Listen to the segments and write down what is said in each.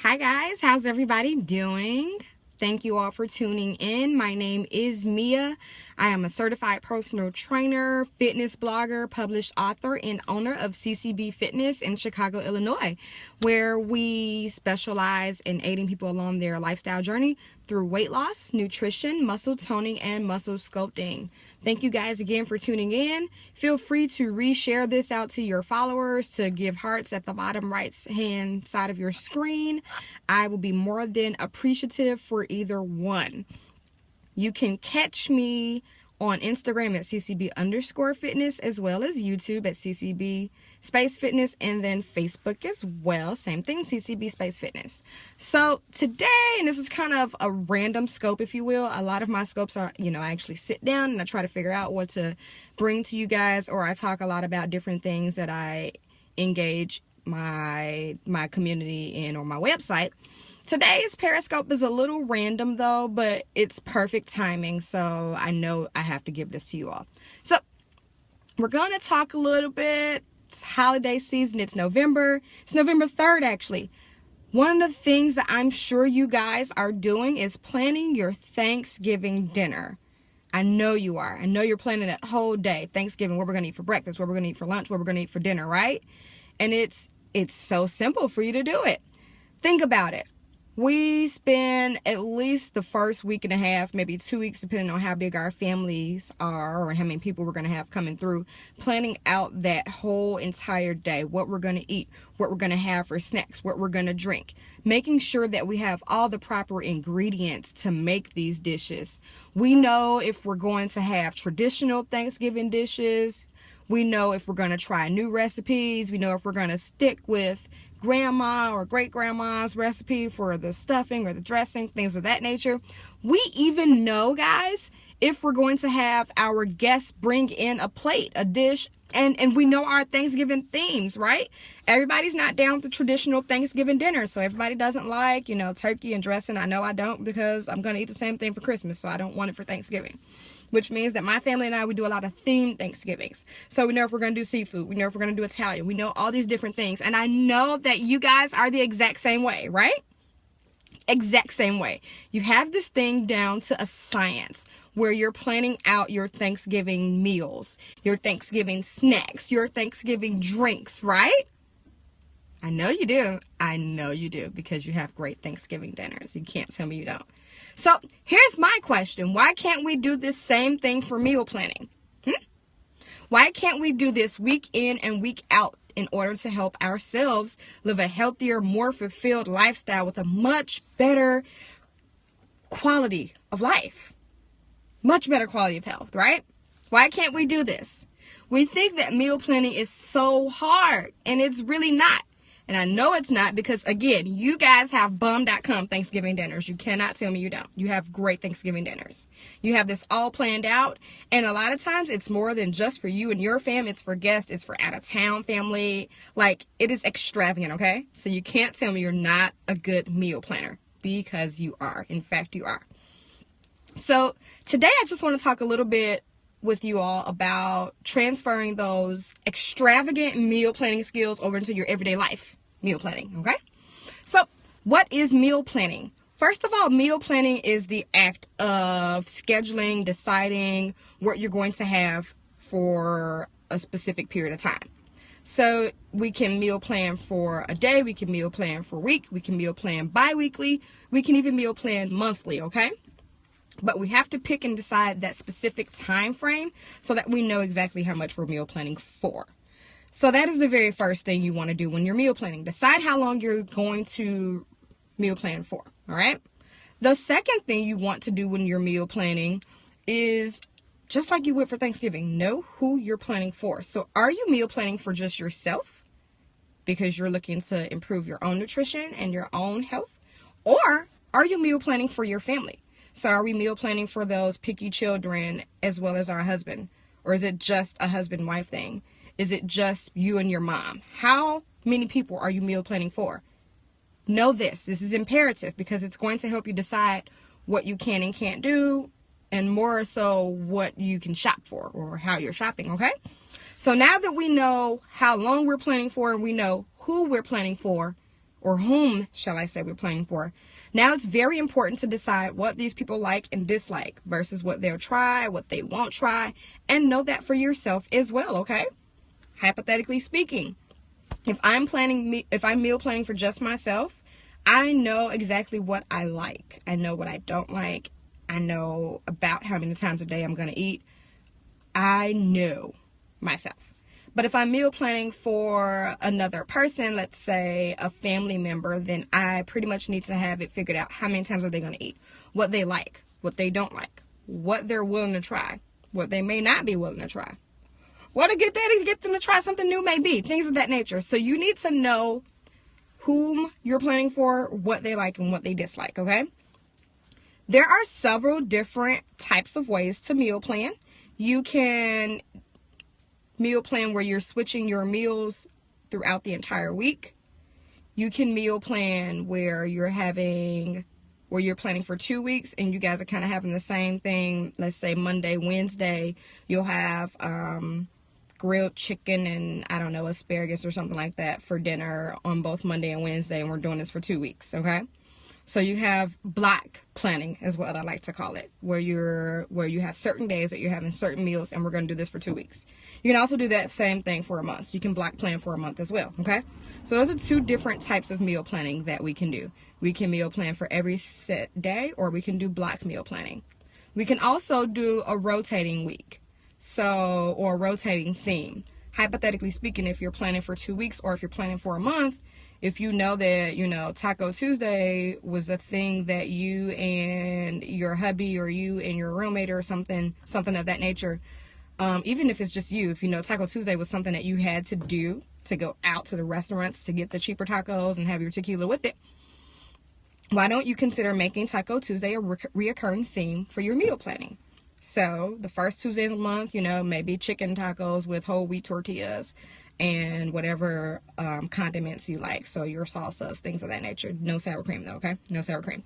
Hi guys, how's everybody doing? Thank you all for tuning in. My name is Mia. I am a certified personal trainer, fitness blogger, published author, and owner of CCB Fitness in Chicago, Illinois, where we specialize in aiding people along their lifestyle journey through weight loss, nutrition, muscle toning, and muscle sculpting. Thank you guys again for tuning in. Feel free to reshare this out to your followers, to give hearts at the bottom right hand side of your screen. I will be more than appreciative for either one. You can catch me on Instagram at ccb_fitness, as well as YouTube at ccb space fitness, and then Facebook as well, same thing, CCB space fitness. So today, and this is kind of a random scope, if you will. A lot of my scopes are, I actually sit down and I try to figure out what to bring to you guys, or I talk a lot about different things that I engage my community in, or my website. Today's Periscope is a little random though, but it's perfect timing, so I know I have to give this to you all. So we're going to talk a little bit. It's holiday season. It's November. It's November 3rd actually. One of the things that I'm sure you guys are doing is planning your Thanksgiving dinner. I know you are. I know you're planning that whole day. Thanksgiving, what we're going to eat for breakfast, what we're going to eat for lunch, what we're going to eat for dinner, right? And it's so simple for you to do it. Think about it. We spend at least the first week and a half, maybe 2 weeks, depending on how big our families are or how many people we're going to have coming through, planning out that whole entire day, what we're going to eat, what we're going to have for snacks, what we're going to drink, making sure that we have all the proper ingredients to make these dishes. We know if we're going to have traditional Thanksgiving dishes. We know if we're going to try new recipes. We know if we're going to stick with grandma or great-grandma's recipe for the stuffing or the dressing, things of that nature. We even know, guys, if we're going to have our guests bring in a plate, a dish, and we know our Thanksgiving themes, right? Everybody's not down with the traditional Thanksgiving dinner, so everybody doesn't like, turkey and dressing. I know I don't, because I'm going to eat the same thing for Christmas, so I don't want it for Thanksgiving. Which means that my family and I, we do a lot of themed Thanksgivings. So we know if we're going to do seafood. We know if we're going to do Italian. We know all these different things. And I know that you guys are the exact same way, right? Exact same way. You have this thing down to a science where you're planning out your Thanksgiving meals, your Thanksgiving snacks, your Thanksgiving drinks, right? I know you do. I know you do, because you have great Thanksgiving dinners. You can't tell me you don't. So here's my question. Why can't we do this same thing for meal planning? Why can't we do this week in and week out in order to help ourselves live a healthier, more fulfilled lifestyle with a much better quality of life? Much better quality of health, right? Why can't we do this? We think that meal planning is so hard, and it's really not. And I know it's not, because, again, you guys have bum.com Thanksgiving dinners. You cannot tell me you don't. You have great Thanksgiving dinners. You have this all planned out. And a lot of times it's more than just for you and your fam. It's for guests. It's for out-of-town family. Like, it is extravagant, okay? So you can't tell me you're not a good meal planner, because you are. In fact, you are. So today I just want to talk a little bit with you all about transferring those extravagant meal planning skills over into your everyday life meal planning, okay? So what is meal planning? First of all, meal planning is the act of scheduling, deciding what you're going to have for a specific period of time. So we can meal plan for a day, we can meal plan for a week, we can meal plan bi-weekly, we can even meal plan monthly, okay? But we have to pick and decide that specific time frame so that we know exactly how much we're meal planning for. So that is the very first thing you want to do when you're meal planning. Decide how long you're going to meal plan for, all right? The second thing you want to do when you're meal planning is, just like you would for Thanksgiving, know who you're planning for. So are you meal planning for just yourself because you're looking to improve your own nutrition and your own health? Or are you meal planning for your family? So are we meal planning for those picky children as well as our husband? Or is it just a husband-wife thing? Is it just you and your mom? How many people are you meal planning for? Know this. This is imperative, because it's going to help you decide what you can and can't do, and more so what you can shop for or how you're shopping, okay? So now that we know how long we're planning for and we know who we're planning for, or whom shall I say we're planning for. Now it's very important to decide what these people like and dislike versus what they'll try, what they won't try, and know that for yourself as well, okay? Hypothetically speaking, if I'm meal planning for just myself, I know exactly what I like. I know what I don't like. I know about how many times a day I'm going to eat. I know myself. But if I'm meal planning for another person, let's say a family member, then I pretty much need to have it figured out. How many times are they going to eat? What they like, what they don't like, what they're willing to try, what they may not be willing to try. What a good day to get them to try something new may be. Things of that nature. So you need to know whom you're planning for, what they like and what they dislike, okay? There are several different types of ways to meal plan. You can meal plan where you're switching your meals throughout the entire week. You can meal plan where you're planning for 2 weeks and you guys are kind of having the same thing. Let's say Monday, Wednesday, you'll have grilled chicken and, I don't know, asparagus or something like that for dinner on both Monday and Wednesday, and we're doing this for 2 weeks, okay? So you have block planning is what I like to call it, where you have certain days that you're having certain meals, and we're going to do this for 2 weeks. You can also do that same thing for a month. So you can block plan for a month as well, okay? So those are two different types of meal planning that we can do. We can meal plan for every set day, or we can do block meal planning. We can also do a rotating week, or a rotating theme. Hypothetically speaking, if you're planning for 2 weeks or if you're planning for a month, if you know that, Taco Tuesday was a thing that you and your hubby or you and your roommate or something of that nature, even if it's just you, if you know Taco Tuesday was something that you had to do to go out to the restaurants to get the cheaper tacos and have your tequila with it, why don't you consider making Taco Tuesday a reoccurring theme for your meal planning? So the first Tuesday of the month, maybe chicken tacos with whole wheat tortillas and whatever condiments you like. So your salsas, things of that nature. No sour cream though, okay? No sour cream.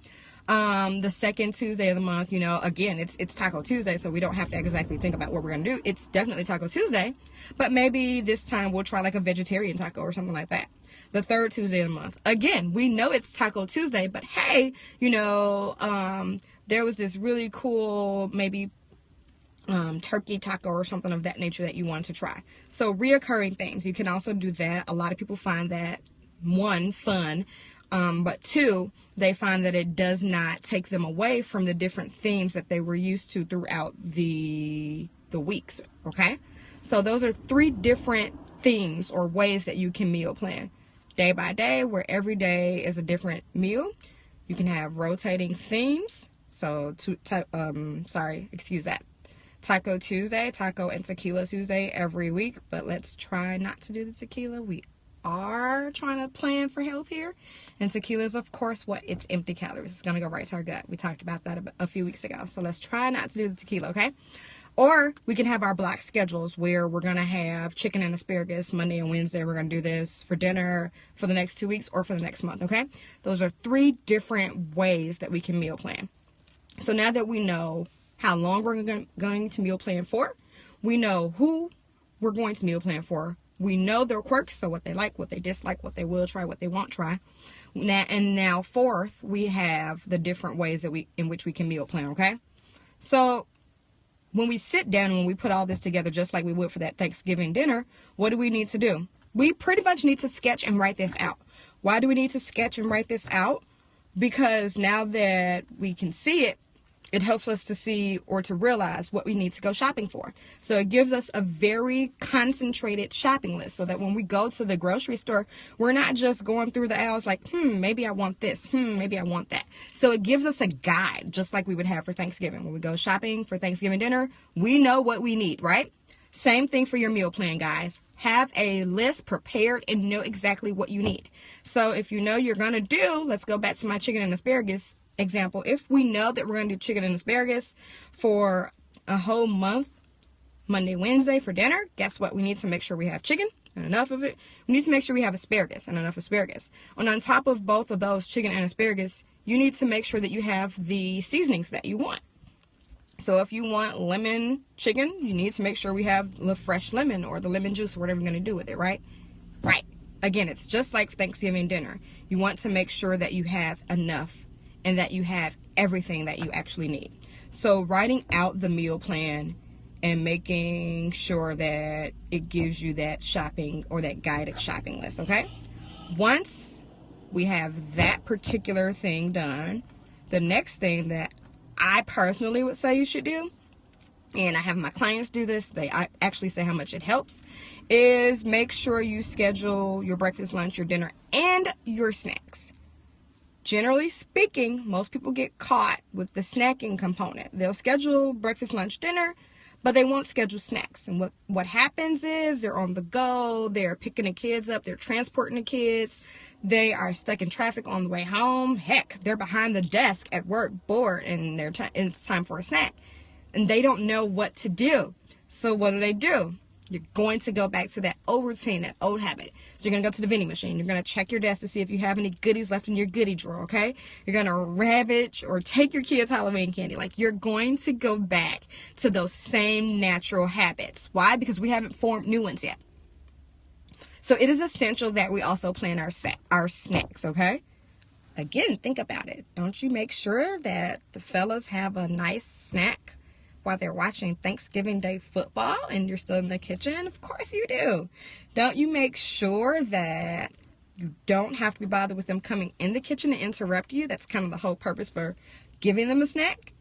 The second Tuesday of the month, again, it's Taco Tuesday, so we don't have to exactly think about what we're going to do. It's definitely Taco Tuesday, but maybe this time we'll try like a vegetarian taco or something like that. The third Tuesday of the month, again, we know it's Taco Tuesday, but hey, there was this really cool, maybe turkey taco or something of that nature that you want to try. So reoccurring things, you can also do that. A lot of people find that, one, fun, but two, they find that it does not take them away from the different themes that they were used to throughout the weeks, okay? So those are 3 different themes or ways that you can meal plan. Day by day, where every day is a different meal. You can have rotating themes. So, Taco Tuesday, Taco and Tequila Tuesday every week, but let's try not to do the tequila. We are trying to plan for health here, and tequila is, of course, it's empty calories. It's going to go right to our gut. We talked about that a few weeks ago, so let's try not to do the tequila, okay? Or we can have our block schedules where we're going to have chicken and asparagus Monday and Wednesday. We're going to do this for dinner for the next 2 weeks or for the next month, okay? Those are 3 different ways that we can meal plan. So now that we know how long we're going to meal plan for, we know who we're going to meal plan for, we know their quirks, so what they like, what they dislike, what they will try, what they won't try. Now fourth, we have the different ways in which we can meal plan, okay? So when we sit down and when we put all this together, just like we would for that Thanksgiving dinner, what do we need to do? We pretty much need to sketch and write this out. Why do we need to sketch and write this out? Because now that we can see it, it helps us to see or to realize what we need to go shopping for. So it gives us a very concentrated shopping list so that when we go to the grocery store, we're not just going through the aisles like, maybe I want this, maybe I want that. So it gives us a guide, just like we would have for Thanksgiving. When we go shopping for Thanksgiving dinner, we know what we need, right? Same thing for your meal plan, guys. Have a list prepared and know exactly what you need. So if you know you're going to do, let's go back to my chicken and asparagus example. If we know that we're going to do chicken and asparagus for a whole month, Monday, Wednesday for dinner, guess what? We need to make sure we have chicken and enough of it. We need to make sure we have asparagus and enough asparagus. And on top of both of those, chicken and asparagus, you need to make sure that you have the seasonings that you want. So if you want lemon chicken, you need to make sure we have the fresh lemon or the lemon juice or whatever you're going to do with it, right? Right. again, it's just like Thanksgiving dinner. You want to make sure that you have enough and that you have everything that you actually need. So writing out the meal plan and making sure that it gives you that shopping or that guided shopping list, okay? Once we have that particular thing done, the next thing that I personally would say you should do, and I have my clients do this, I actually say how much it helps, is make sure you schedule your breakfast, lunch, your dinner, and your snacks. Generally speaking, most people get caught with the snacking component. They'll schedule breakfast, lunch, dinner, but they won't schedule snacks. And what happens is they're on the go, they're picking the kids up, they're transporting the kids, they are stuck in traffic on the way home. Heck, they're behind the desk at work, bored, and it's time for a snack. And they don't know what to do. So what do? You're going to go back to that old routine, that old habit. So you're going to go to the vending machine. You're going to check your desk to see if you have any goodies left in your goodie drawer, okay? You're going to ravage or take your kids' Halloween candy. Like, you're going to go back to those same natural habits. Why? Because we haven't formed new ones yet. So it is essential that we also plan our snacks, okay? Again, think about it. Don't you make sure that the fellas have a nice snack while they're watching Thanksgiving Day football and you're still in the kitchen? Of course you do. Don't you make sure that you don't have to be bothered with them coming in the kitchen to interrupt you? That's kind of the whole purpose for giving them a snack.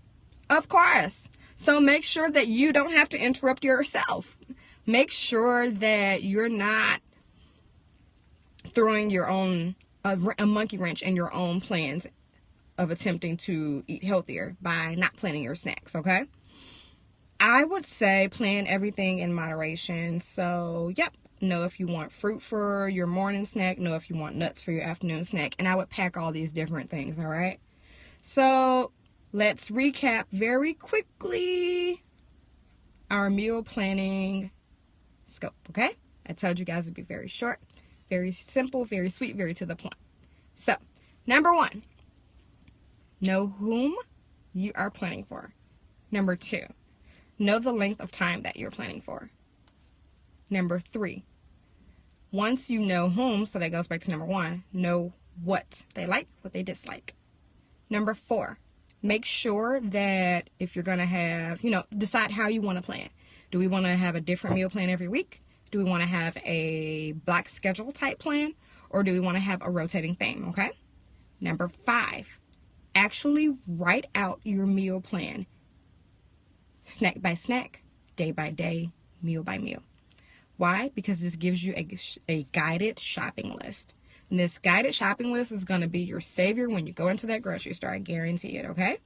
Of course. So make sure that you don't have to interrupt yourself. Make sure that you're not throwing your own a monkey wrench in your own plans of attempting to eat healthier by not planning your snacks, okay? I would say plan everything in moderation. So, yep, know if you want fruit for your morning snack, know if you want nuts for your afternoon snack, and I would pack all these different things, all right? So, let's recap very quickly our meal planning scope, okay? I told you guys it'd be very short, very simple, very sweet, very to the point. So, number 1, know whom you are planning for. Number 2, know the length of time that you're planning for. Number 3, once you know whom, so that goes back to number 1, know what they like, what they dislike. Number 4, make sure that if you're going to have, decide how you want to plan. Do we want to have a different meal plan every week? Do we want to have a block schedule type plan? Or do we want to have a rotating theme, okay? Number 5, actually write out your meal plan. Snack by snack, day by day, meal by meal. Why? Because this gives you a guided shopping list. And this guided shopping list is going to be your savior when you go into that grocery store. I guarantee it, okay?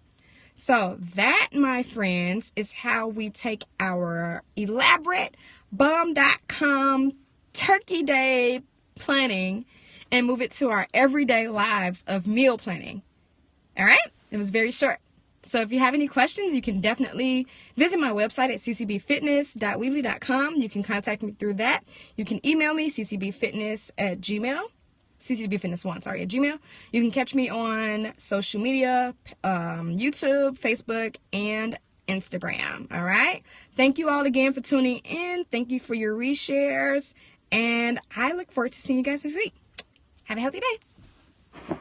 So that, my friends, is how we take our elaborate Bum.com Turkey Day planning and move it to our everyday lives of meal planning. All right? It was very short. So if you have any questions, you can definitely visit my website at ccbfitness.weebly.com. You can contact me through that. You can email me, ccbfitness@gmail. ccbfitness1, at Gmail. You can catch me on social media, YouTube, Facebook, and Instagram. All right? Thank you all again for tuning in. Thank you for your reshares. And I look forward to seeing you guys this week. Have a healthy day.